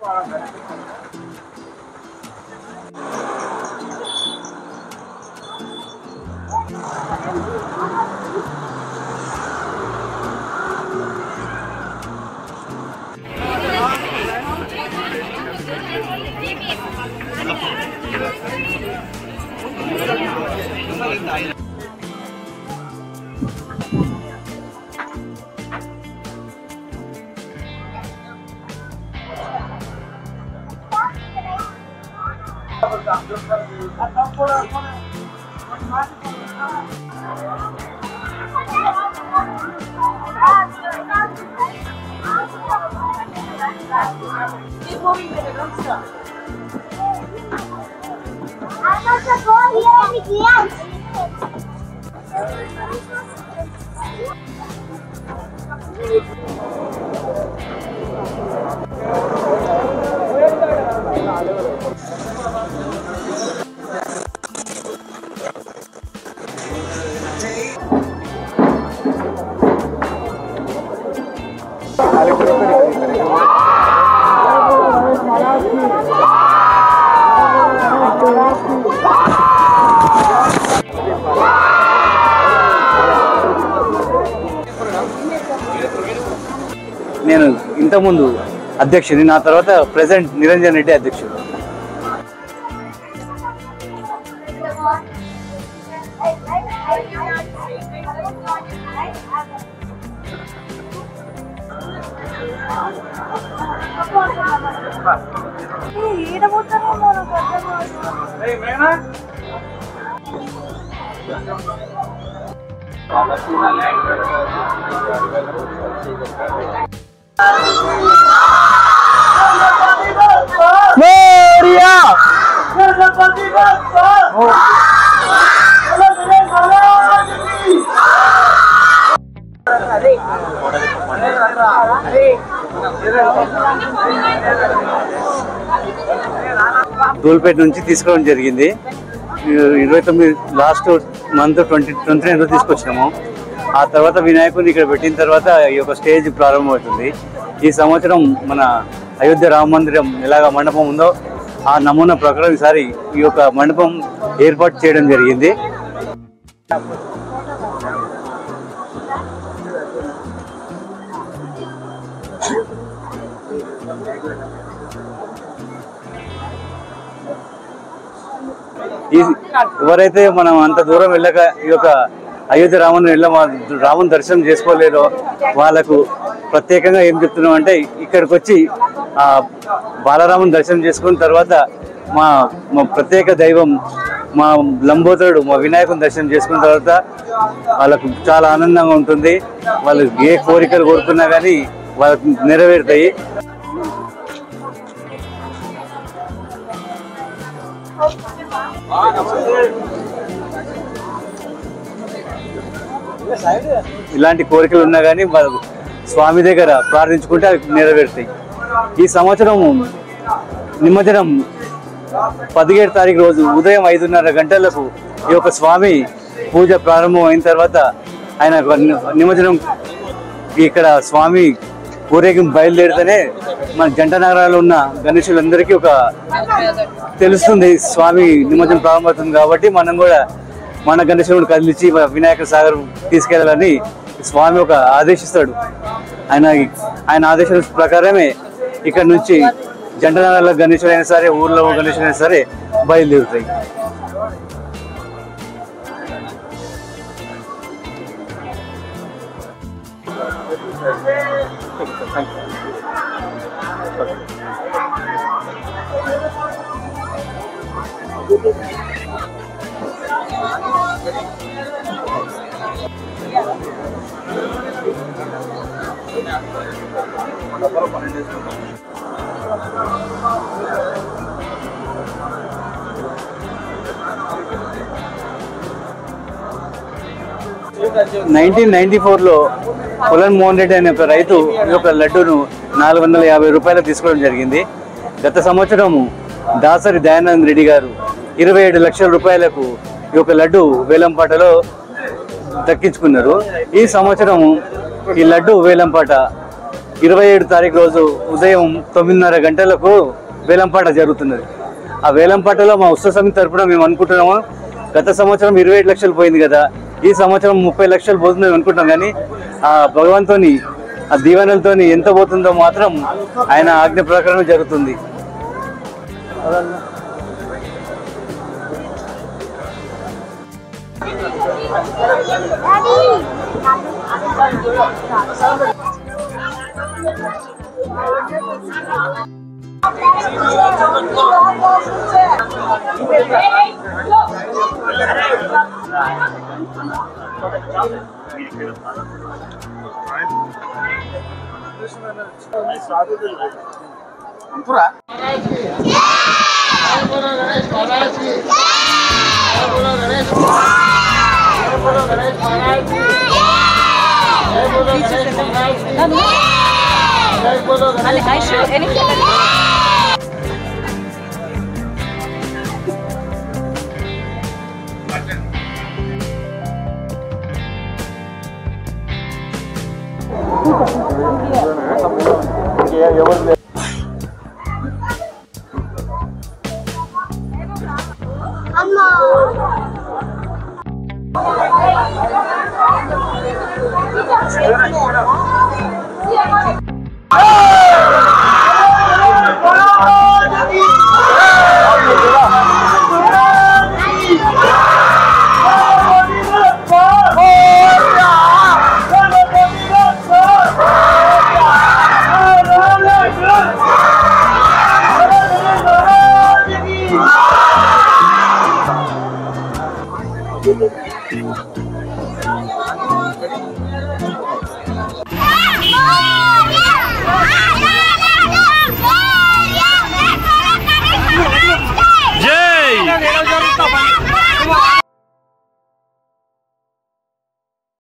నేను ఇంతకుముందు అధ్యక్షుని, నా తర్వాత ప్రెసిడెంట్ నిరంజన్ రెడ్డి అధ్యక్షుడు. ధూల్పేట నుంచి తీసుకోవడం జరిగింది. 29 లాస్ట్ మంత్ 29 తీసుకొచ్చినాము. ఆ తర్వాత వినాయకుడిని ఇక్కడ పెట్టిన తర్వాత ఈ యొక్క స్టేజ్ ప్రారంభమవుతుంది. ఈ సంవత్సరం మన అయోధ్య రామ మందిరం ఎలాగ మండపం ఉందో ఆ నమూనా ప్రకారం ఈసారి ఈ యొక్క మండపం ఏర్పాటు చేయడం జరిగింది. ఎవరైతే మనం అంత దూరం వెళ్ళక ఈ యొక్క అయోధ్య రాముని దర్శనం చేసుకోలేరో వాళ్ళకు ప్రత్యేకంగా ఏం చెప్తున్నాం అంటే ఇక్కడికి వచ్చి బాలరాముని దర్శనం చేసుకున్న తర్వాత మా ప్రత్యేక దైవం మా లంబోదరుడు మా వినాయకుని దర్శనం చేసుకున్న తర్వాత వాళ్ళకు చాలా ఆనందంగా ఉంటుంది. వాళ్ళు ఏ కోరికలు కోరుకున్నా కానీ వాళ్ళకు నెరవేరుతాయి. ఇలాంటి కోరికలు ఉన్నా కానీ వాళ్ళు స్వామి దగ్గర ప్రార్థించుకుంటే అవి నెరవేరుతాయి. ఈ సంవత్సరం నిమజ్జనం 17 తారీఖు రోజు ఉదయం 5:30 గంటలకు ఈ యొక్క స్వామి పూజ ప్రారంభం అయిన తర్వాత ఆయన నిమజ్జనం ఇక్కడ స్వామి ఊరేగింపు బయలుదేరితేనే మన జంట నగరాల్లో ఉన్న గణేశులందరికీ ఒక తెలుస్తుంది స్వామి నిమజ్జనం ప్రారంభమవుతుంది. కాబట్టి మనం కూడా మన గణేశుడు కదిలించి వినాయక సాగర్ తీసుకెళ్లాలని స్వామి ఒక ఆదేశిస్తాడు. ఆయన ఆదేశాల ప్రకారమే ఇక్కడ నుంచి జంట నగరాల గణేశులైనా సరే ఊర్లో గణేశులైనా సరే బయలుదేరుతాయి. లో పొలన్ మోహన్ రెడ్డి అనే ఒక రైతు ఈ యొక్క లడ్డూను 450 రూపాయలు తీసుకోవడం జరిగింది. గత సంవత్సరం దాసరి దయానంద్ రెడ్డి గారు 27 లక్షల రూపాయలకు ఈ యొక్క లడ్డు వేలంపాటలో దక్కించుకున్నారు. ఈ సంవత్సరం ఈ లడ్డు వేలంపాట 27 తారీఖు రోజు ఉదయం 9:30 గంటలకు వేలంపాట జరుగుతున్నది. ఆ వేలంపాటలో మా ఉత్సవ సమితి తరఫున మేము అనుకుంటున్నాము, గత సంవత్సరం 27 లక్షలు పోయింది కదా, ఈ సంవత్సరం 30 లక్షలు పోతుంది అనుకుంటున్నాం. కానీ ఆ భగవంతుని ఆ దీవెనలతో ఎంత పోతుందో మాత్రం ఆయన ఆజ్ఞ ప్రకారం జరుగుతుంది. Thank you.